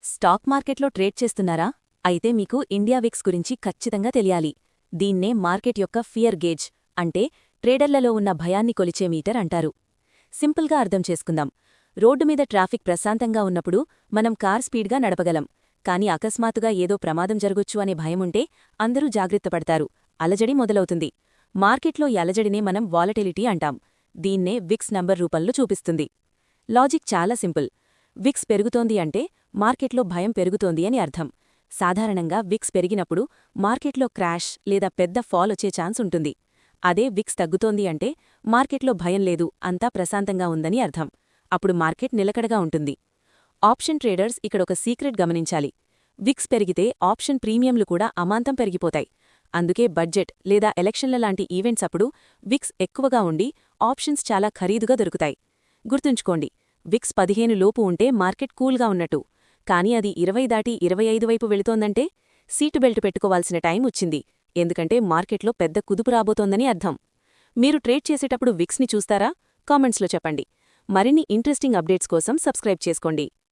Stock మార్కెట్లో trade చేస్తున్నారా? అయితే మీకు ఇండియా విక్స్ గురించి ఖచ్చితంగా తెలియాలి. దీన్నే మార్కెట్ యొక్క ఫియర్ గేజ్ అంటే ట్రేడర్లలో ఉన్న భయాన్ని కొలిచే మీటర్ అంటారు. సింపుల్గా అర్థం చేసుకుందాం. రోడ్డు మీద ట్రాఫిక్ ప్రశాంతంగా ఉన్నప్పుడు మనం కార్ స్పీడ్గా నడపగలం. కాని అకస్మాత్తుగా ఏదో ప్రమాదం జరగొచ్చు అనే భయముంటే అందరూ జాగ్రత్త పడతారు. అలజడి మొదలవుతుంది. మార్కెట్లో ఈ అలజడినే మనం వాలటిలిటీ అంటాం. దీన్నే విక్స్ నంబర్ రూపంలో చూపిస్తుంది. లాజిక్ చాలా సింపుల్. విక్స్ పెరుగుతోంది అంటే మార్కెట్లో భయం పెరుగుతోంది అని అర్థం. సాధారణంగా విక్స్ పెరిగినప్పుడు మార్కెట్లో క్రాష్ లేదా పెద్ద ఫాల్ వచ్చే ఛాన్స్ ఉంటుంది. అదే విక్స్ తగ్గుతోంది అంటే మార్కెట్లో భయం లేదు, అంతా ప్రశాంతంగా ఉందని అర్థం. అప్పుడు మార్కెట్ నిలకడగా ఉంటుంది. ఆప్షన్ ట్రేడర్స్ ఇక్కడొక సీక్రెట్ గమనించాలి. విక్స్ పెరిగితే ఆప్షన్ ప్రీమియంలు కూడా అమాంతం పెరిగిపోతాయి. అందుకే బడ్జెట్ లేదా ఎలక్షన్ల లాంటి ఈవెంట్స్ అప్పుడు విక్స్ ఎక్కువగా ఉండి ఆప్షన్స్ చాలా ఖరీదుగా దొరుకుతాయి. గుర్తుంచుకోండి, విక్స్ 15 లోపు ఉంటే మార్కెట్ కూల్గా ఉన్నట్టు. కానీ అది 20 దాటి 25 వైపు వెళుతోందంటే సీటు బెల్ట్ పెట్టుకోవాల్సిన టైం వచ్చింది. ఎందుకంటే మార్కెట్లో పెద్ద కుదుపు రాబోతోందని అర్థం. మీరు ట్రేడ్ చేసేటప్పుడు విక్స్ని చూస్తారా? కామెంట్స్లో చెప్పండి. మరిన్ని ఇంట్రెస్టింగ్ అప్డేట్స్ కోసం సబ్స్క్రైబ్ చేసుకోండి.